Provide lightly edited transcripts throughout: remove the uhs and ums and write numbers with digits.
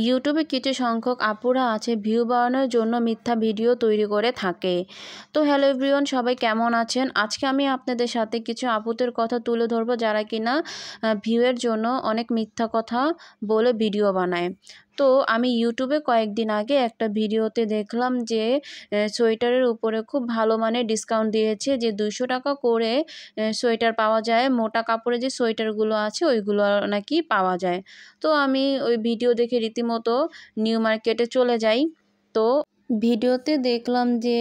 ইউটিউবে কিছু সংখ্যক আপুরা আছে ভিউ বাড়ানোর জন্য মিথ্যা ভিডিও তৈরি করে থাকে। তো হ্যালো এভরিওয়ান, সবাই কেমন আছেন? আজকে আমি আপনাদের সাথে কিছু আপুদের কথা তুলে ধরবো যারা কিনা ভিউয়ের জন্য অনেক মিথ্যা কথা বলে ভিডিও বানায়। তো আমি ইউটিউবে কয়েকদিন আগে একটা ভিডিওতে দেখলাম যে সোয়েটারের উপরে খুব ভালো মানের ডিসকাউন্ট দিয়েছে, যে 200 টাকা করে সোয়েটার পাওয়া যায়। মোটা কাপড়ে যে সোয়েটারগুলো আছে ওইগুলো নাকি পাওয়া যায়। তো আমি ওই ভিডিও দেখে রীতিমতো নিউ মার্কেটে চলে যাই। তো ভিডিওতে দেখলাম যে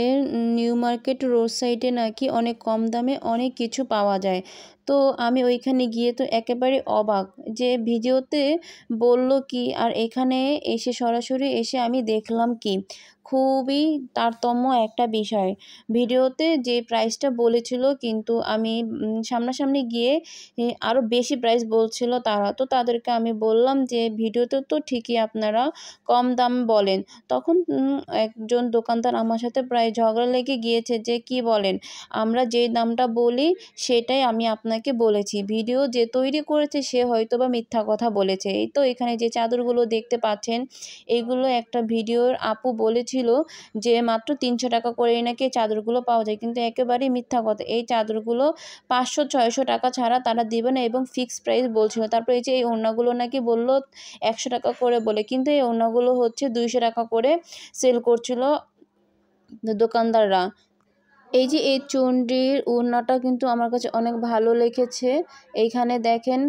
নিউ মার্কেট রোড সাইডে নাকি অনেক কম দামে অনেক কিছু পাওয়া যায়। তো আমি ওইখানে গিয়ে তো একেবারে অবাক, যে ভিডিওতে বলল কি আর এখানে এসে সরাসরি এসে আমি দেখলাম কি, খুবই তারতম্য একটা বিষয়। ভিডিওতে যে প্রাইসটা বলেছিল, কিন্তু আমি সামনাসামনি গিয়ে আরও বেশি প্রাইস বলছিল তারা। তো তাদেরকে আমি বললাম যে ভিডিওতে তো ঠিকই আপনারা কম দাম বলেন। তখন একজন দোকানদার আমার সাথে প্রায় ঝগড়া লেগে গিয়েছে যে কি বলেন, আমরা যে দামটা বলি সেটাই আমি আপনাকে বলেছি, ভিডিও যে তৈরি করেছে সে হয়তোবা মিথ্যা কথা বলেছে। এই তো এখানে যে চাদরগুলো দেখতে পাচ্ছেন, এইগুলো একটা ভিডিওর আপু বলেছিল যে মাত্র 300 টাকা করেই নাকি চাদরগুলো পাওয়া যায়, কিন্তু একেবারেই মিথ্যা কথা। এই চাদরগুলো 500-600 টাকা ছাড়া তারা দিবে না এবং ফিক্সড প্রাইস বলছিল। তারপর এই যে এই ওড়নাগুলো নাকি বলল 100 টাকা করে বলে, কিন্তু এই ওড়নাগুলো হচ্ছে 200 টাকা করে সেল করছিল দোকানদাররা। এই যে এই চুনরির ওড়নাটা কিন্তু আমার কাছে অনেক ভালো লেগেছে। এইখানে দেখেন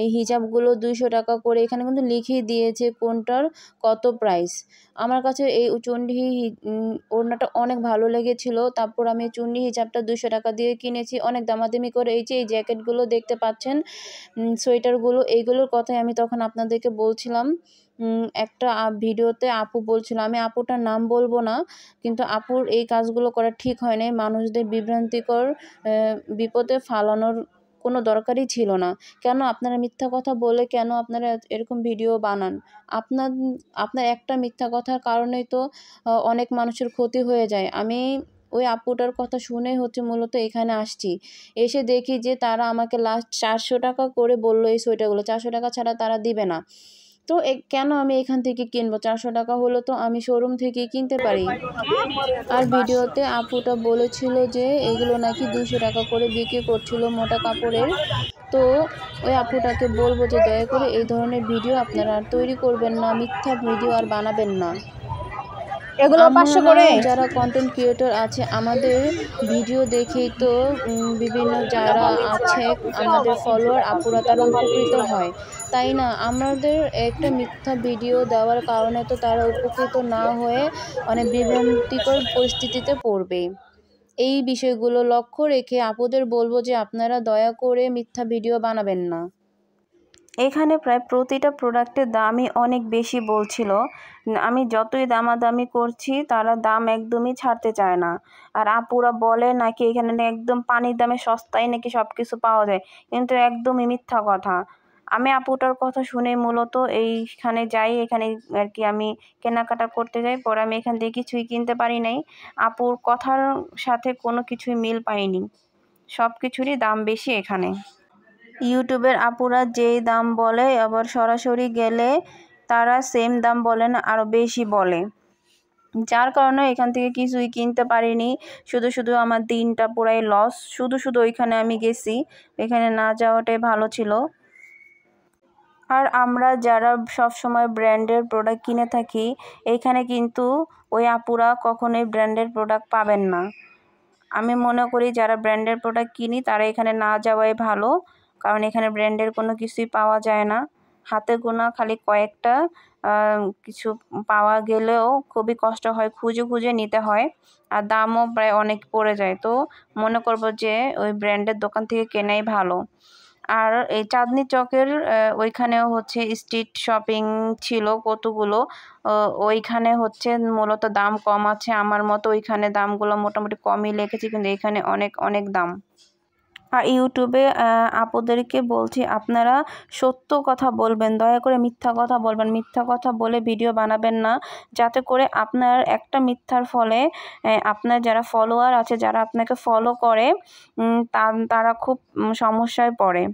এই হিজাবগুলো 200 টাকা করে, এখানে কিন্তু লিখিয়ে দিয়েছে কোনটার কত প্রাইস। আমার কাছে এই চুনরি ওড়নাটা অনেক ভালো লেগেছিল। তারপর আমি চুনরি হিজাবটা 200 টাকা দিয়ে কিনেছি, অনেক দামাদামি করে। এই যে এই জ্যাকেটগুলো দেখতে পাচ্ছেন, সোয়েটারগুলো, এইগুলোর কথাই আমি তখন আপনাদেরকে বলছিলাম। একটা ভিডিওতে আপু বলছিল, আমি আপুটার নাম বলবো না, কিন্তু আপুর এই কাজগুলো করা ঠিক হয় নাই। মানুষদের বিভ্রান্তিকর বিপদে ফালানোর কোনো দরকারই ছিল না। কেন আপনারা মিথ্যা কথা বলে কেন আপনারা এরকম ভিডিও বানান? আপনার একটা মিথ্যা কথার কারণেই তো অনেক মানুষের ক্ষতি হয়ে যায়। আমি ওই আপুটার কথা শুনে হচ্ছে মূলত এখানে আসছি। এসে দেখি যে তারা আমাকে লাস্ট 400 টাকা করে বলল এই সোয়েটারগুলো। 400 টাকা ছাড়া তারা দিবে না। তো কেন আমি এখান থেকে কিনবো? 400 টাকা হলে তো আমি শোরুম থেকে কিনতে পারি। আর ভিডিওতে আপুটা বলেছিল যে এগুলো নাকি 200 টাকা করে বিক্রি করছিল মোটা কাপড়ের। তো ওই আপুটাকে বলবো যে দয়া করে এই ধরনের ভিডিও আপনারা আর তৈরি করবেন না, মিথ্যা ভিডিও আর বানাবেন না। এগুলো 500 আমরা করে। যারা কন্টেন্ট ক্রিয়েটর আছে, আমাদের ভিডিও দেখেই তো বিভিন্ন যারা আছে আমাদের ফলোয়ার আপুরা তারা উপকৃত হয়, তাই না? আমাদের একটা মিথ্যা ভিডিও দেওয়ার কারণে তো তারা উপকৃত না হয়ে অনেক বিভ্রান্তিকর পরিস্থিতিতে পড়বে। এই বিষয়গুলো লক্ষ্য রেখে আপুদের বলবো যে আপনারা দয়া করে মিথ্যা ভিডিও বানাবেন না। এখানে প্রায় প্রতিটা প্রোডাক্টের দামই অনেক বেশি বলছিল। আমি যতই দামাদামি করছি তারা দাম একদমই ছাড়তে চায় না। আর আপুরা বলে নাকি এখানে একদম পানির দামে সস্তায় নাকি সব কিছু পাওয়া যায়, কিন্তু একদমই মিথ্যা কথা। আমি আপুটার কথা শুনে মূলত এইখানে যাই, এখানে আর কি আমি কেনাকাটা করতে যাই। পরে আমি এখান থেকে কিছুই কিনতে পারি নাই। আপুর কথার সাথে কোনো কিছুই মিল পাইনি, সব কিছুরই দাম বেশি এখানে। ইউটিউবের আপুরা যেই দাম বলে, আবার সরাসরি গেলে তারা সেম দাম বলে না, আরও বেশি বলে। যার কারণে এখান থেকে কিছুই কিনতে পারিনি। শুধু আমার দিনটা পুরাই লস। শুধু ওইখানে আমি গেছি, এখানে না যাওয়াটাই ভালো ছিল। আর আমরা যারা সব সময় ব্র্যান্ডের প্রোডাক্ট কিনে থাকি, এইখানে কিন্তু ওই আপুরা কখনোই ব্র্যান্ডের প্রোডাক্ট পাবেন না। আমি মনে করি যারা ব্র্যান্ডের প্রোডাক্ট কিনি তারা এখানে না যাওয়াই ভালো, কারণ এখানে ব্র্যান্ডের কোনো কিছুই পাওয়া যায় না। হাতে গোনা খালি কয়েকটা কিছু পাওয়া গেলেও খুবই কষ্ট হয়, খুঁজে নিতে হয়, আর দামও প্রায় অনেক পড়ে যায়। তো মনে করব যে ওই ব্র্যান্ডের দোকান থেকে কেনাই ভালো। আর এই চাঁদনি চকের ওইখানেও হচ্ছে স্ট্রিট শপিং ছিল কতগুলো, ওইখানে হচ্ছে মূলত দাম কম আছে। আমার মতো ওইখানে দামগুলো মোটামুটি কমই লেগেছে, কিন্তু এখানে অনেক দাম। আর ইউটিউবে আপুদেরকে বলছি, আপনারা সত্য কথা বলবেন, দয়া করে মিথ্যা কথা বলবেন। মিথ্যা কথা বলে ভিডিও বানাবেন না, যাতে করে আপনার একটা মিথ্যার ফলে আপনার যারা ফলোয়ার আছে, যারা আপনাকে ফলো করে, তারা খুব সমস্যায় পড়ে।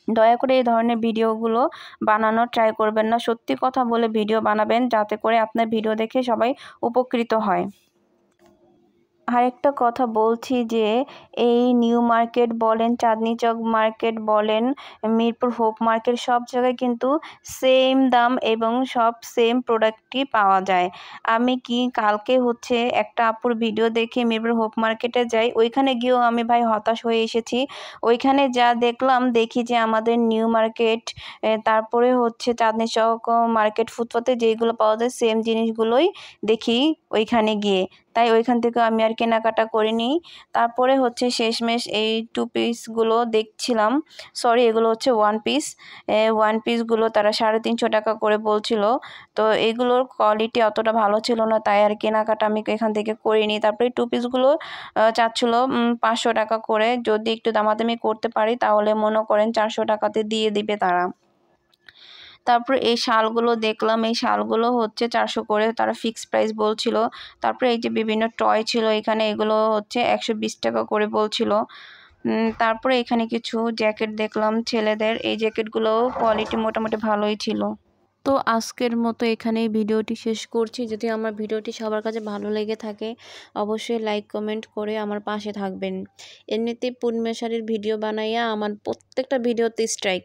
দয়া করে এই ধরনের ভিডিওগুলো বানানোর ট্রাই করবেন না। সত্যি কথা বলে ভিডিও বানাবেন, যাতে করে আপনার ভিডিও দেখে সবাই উপকৃত হয়। আরেকটা কথা বলছি যে এই নিউ মার্কেট বলেন, চাঁদনি চক মার্কেট বলেন, মিরপুর হোপ মার্কেট, সব জায়গায় কিন্তু সেম দাম এবং সব সেম প্রোডাক্টই পাওয়া যায়। আমি কি কালকে একটা আপুর ভিডিও দেখে মিরপুর হোপ মার্কেটে যাই, ওইখানে গিয়েও আমি ভাই হতাশ হয়ে এসেছি। ওইখানে যা দেখি যে আমাদের নিউ মার্কেট, তারপরে চাঁদনি চক মার্কেট, ফুটপাতে যেইগুলো পাওয়া যায় সেম জিনিসগুলোই দেখি ওইখানে গিয়ে। তাই ওইখান থেকে আমি আর কেনাকাটা করিনি। তারপরে শেষমেশ এই 2 পিসগুলো দেখছিলাম, সরি এগুলো ওয়ান পিস। ওয়ান পিসগুলো তারা 350 টাকা করে বলছিল। তো এগুলোর কোয়ালিটি অতটা ভালো ছিল না, তাই আর কেনাকাটা আমি এখান থেকে করিনি। তারপরে 2 পিসগুলো চাচ্ছিল 500 টাকা করে। যদি একটু দামাদামি করতে পারি তাহলে মনে করেন 400 টাকাতে দিয়ে দিবে তারা। তারপর এই শালগুলো দেখলাম, এই শালগুলো 400 করে তারা ফিক্সড প্রাইস বলছিল। তারপরে এই যে বিভিন্ন টয় ছিল এখানে, এগুলো 120 টাকা করে বলছিল। তারপরে এখানে কিছু জ্যাকেট দেখলাম ছেলেদের, এই জ্যাকেটগুলোও কোয়ালিটি মোটামুটি ভালোই ছিল। তো আজকের মতো এখানেই ভিডিওটি শেষ করছি। যদি আমার ভিডিওটি সবার কাছে ভালো লেগে থাকে অবশ্যই লাইক কমেন্ট করে আমার পাশে থাকবেন। এমনিতেই পূর্ণিমা শাড়ির ভিডিও বানাইয়া আমার প্রত্যেকটা ভিডিওতে স্ট্রাইক।